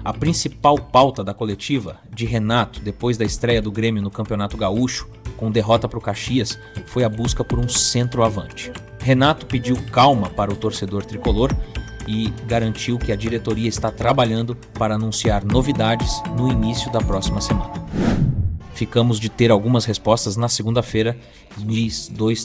A principal pauta da coletiva de Renato, depois da estreia do Grêmio no Campeonato Gaúcho, com derrota para o Caxias, foi a busca por um centroavante. Renato pediu calma para o torcedor tricolor e garantiu que a diretoria está trabalhando para anunciar novidades no início da próxima semana. Ficamos de ter algumas respostas na segunda-feira de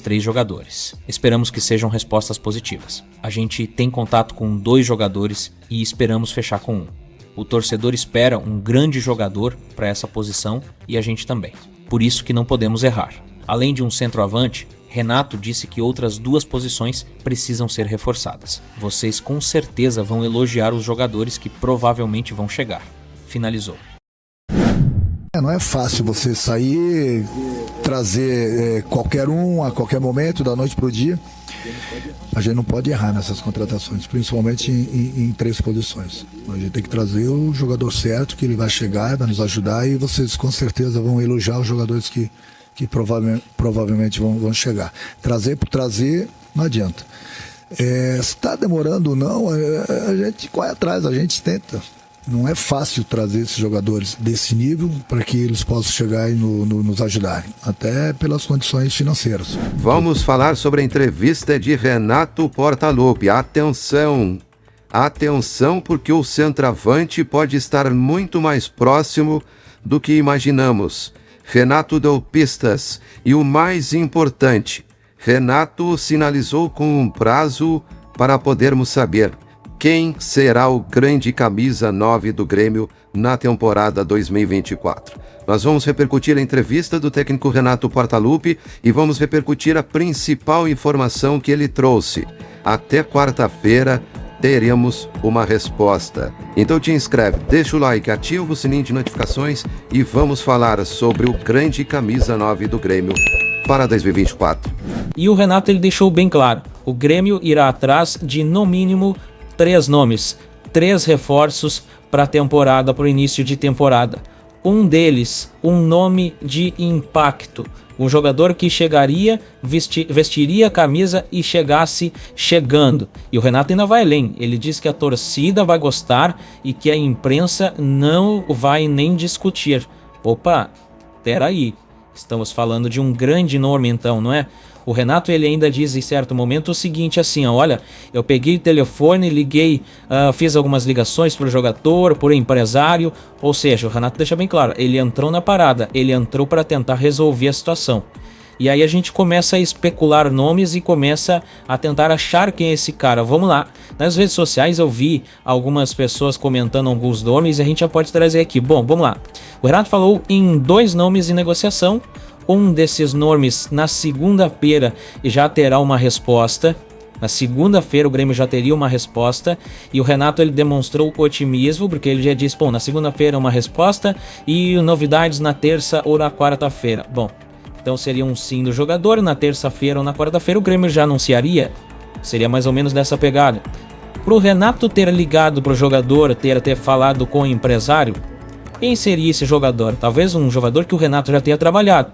3 jogadores. Esperamos que sejam respostas positivas. A gente tem contato com 2 jogadores e esperamos fechar com um. O torcedor espera um grande jogador para essa posição e a gente também. Por isso que não podemos errar. Além de um centroavante, Renato disse que outras 2 posições precisam ser reforçadas. Vocês com certeza vão elogiar os jogadores que provavelmente vão chegar. Finalizou. Não é fácil você sair, trazer qualquer um a qualquer momento, da noite para o dia. A gente não pode errar nessas contratações, principalmente em 3 posições. A gente tem que trazer o jogador certo, que ele vai chegar, vai nos ajudar, e vocês com certeza vão elogiar os jogadores que provavelmente vão chegar. Trazer por trazer não adianta. Se está demorando ou não, a gente corre atrás, a gente tenta. Não é fácil trazer esses jogadores desse nível para que eles possam chegar e nos ajudarem, até pelas condições financeiras. Vamos falar sobre a entrevista de Renato Portaluppi. Atenção! Atenção, porque o centroavante pode estar muito mais próximo do que imaginamos. Renato deu pistas e o mais importante, Renato sinalizou com um prazo para podermos saber quem será o grande camisa 9 do Grêmio na temporada 2024. Nós vamos repercutir a entrevista do técnico Renato Portaluppi e vamos repercutir a principal informação que ele trouxe. Até quarta-feira teremos uma resposta. Então te inscreve, deixa o like, ativa o sininho de notificações e vamos falar sobre o grande camisa 9 do Grêmio para 2024. E o Renato ele deixou bem claro, o Grêmio irá atrás de no mínimo 3 nomes, 3 reforços para a temporada, para o início de temporada. Um deles, um nome de impacto, um jogador que chegaria, vestiria a camisa e chegasse chegando. E o Renato ainda vai além, ele diz que a torcida vai gostar e que a imprensa não vai nem discutir. Opa, peraí, estamos falando de um grande nome então, não é? O Renato ele ainda diz em certo momento o seguinte assim, ó, olha, eu peguei o telefone, liguei, fiz algumas ligações para o jogador, para o empresário, ou seja, o Renato deixa bem claro, ele entrou na parada, ele entrou para tentar resolver a situação. E aí a gente começa a especular nomes e começa a tentar achar quem é esse cara. Vamos lá, nas redes sociais eu vi algumas pessoas comentando alguns nomes e a gente já pode trazer aqui. Bom, vamos lá. O Renato falou em 2 nomes em negociação. Um desses nomes na segunda-feira já terá uma resposta. Na segunda-feira o Grêmio já teria uma resposta. E o Renato ele demonstrou otimismo, porque ele já disse, bom, na segunda-feira uma resposta e novidades na terça ou na quarta-feira. Bom, então seria um sim do jogador, na terça-feira ou na quarta-feira o Grêmio já anunciaria. Seria mais ou menos dessa pegada. Para o Renato ter ligado para o jogador, ter falado com o empresário, quem seria esse jogador? Talvez um jogador que o Renato já tenha trabalhado.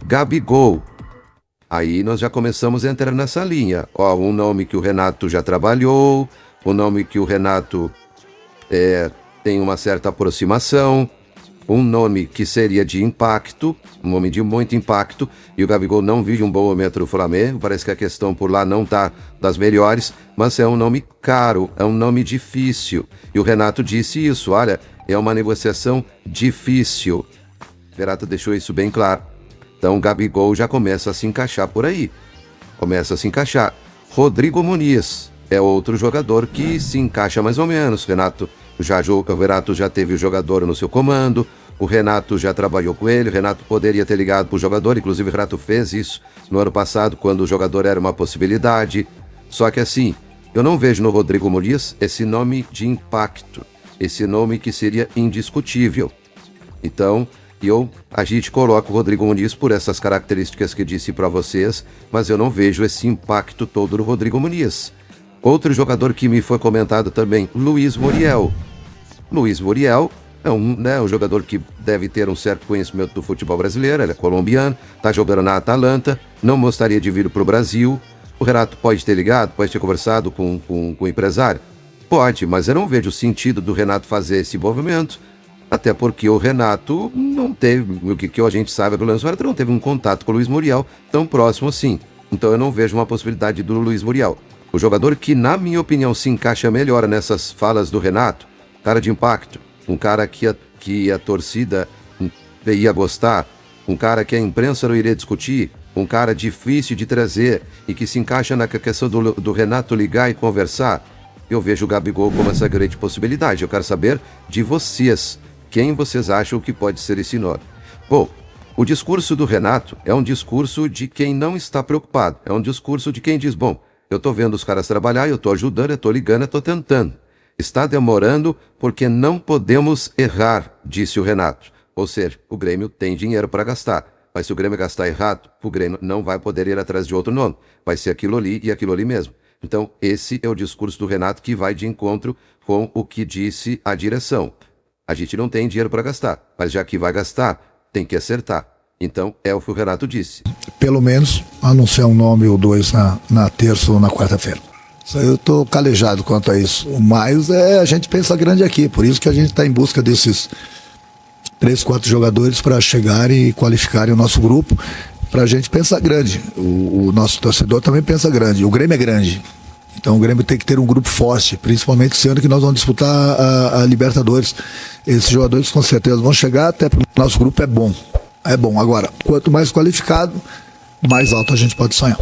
Gabigol. Aí nós já começamos a entrar nessa linha. Ó, um nome que o Renato já trabalhou, um nome que o Renato tem uma certa aproximação, um nome que seria de impacto, um nome de muito impacto, e o Gabigol não vive um bom momento no Flamengo, parece que a questão por lá não está das melhores, mas é um nome caro, é um nome difícil. E o Renato disse isso, olha, é uma negociação difícil. O Renato deixou isso bem claro. Então o Gabigol já começa a se encaixar por aí. Começa a se encaixar. Rodrigo Muniz é outro jogador que se encaixa mais ou menos. O Renato já teve o jogador no seu comando. O Renato já trabalhou com ele. O Renato poderia ter ligado para o jogador. Inclusive o Renato fez isso no ano passado, quando o jogador era uma possibilidade. Só que assim, eu não vejo no Rodrigo Muniz esse nome de impacto. Esse nome que seria indiscutível. Então, a gente coloca o Rodrigo Muniz por essas características que disse para vocês, mas eu não vejo esse impacto todo no Rodrigo Muniz. Outro jogador que me foi comentado também, Luiz Muriel. Luiz Muriel é um jogador que deve ter um certo conhecimento do futebol brasileiro, ele é colombiano, está jogando na Atalanta, não gostaria de vir para o Brasil. O Renato pode ter ligado, pode ter conversado com o empresário. Pode, mas eu não vejo o sentido do Renato fazer esse movimento, até porque o Renato não teve, o que a gente sabe, pelo menos o Renato não teve um contato com o Luiz Muriel tão próximo assim. Então eu não vejo uma possibilidade do Luiz Muriel. O jogador que, na minha opinião, se encaixa melhor nessas falas do Renato, cara de impacto, um cara que a torcida ia gostar, um cara que a imprensa não iria discutir, um cara difícil de trazer e que se encaixa na questão do Renato ligar e conversar, eu vejo o Gabigol como essa grande possibilidade. Eu quero saber de vocês, quem vocês acham que pode ser esse nome? Bom, o discurso do Renato é um discurso de quem não está preocupado, é um discurso de quem diz, bom, eu estou vendo os caras trabalhar, eu estou ajudando, eu estou ligando, eu estou tentando. Está demorando porque não podemos errar, disse o Renato. Ou seja, o Grêmio tem dinheiro para gastar. Mas se o Grêmio gastar errado, o Grêmio não vai poder ir atrás de outro nome. Vai ser aquilo ali e aquilo ali mesmo. Então, esse é o discurso do Renato que vai de encontro com o que disse a direção. A gente não tem dinheiro para gastar, mas já que vai gastar, tem que acertar. Então, é o que o Renato disse. Pelo menos anunciar um nome ou dois na terça ou na quarta-feira. Eu estou calejado quanto a isso. Mas a gente pensa grande aqui, por isso que a gente está em busca desses 3, 4 jogadores para chegarem e qualificarem o nosso grupo, para a gente pensar grande. O nosso torcedor também pensa grande. O Grêmio é grande. Então o Grêmio tem que ter um grupo forte, principalmente esse ano que nós vamos disputar a Libertadores. Esses jogadores com certeza vão chegar, até porque o nosso grupo é bom. É bom. Agora, quanto mais qualificado, mais alto a gente pode sonhar.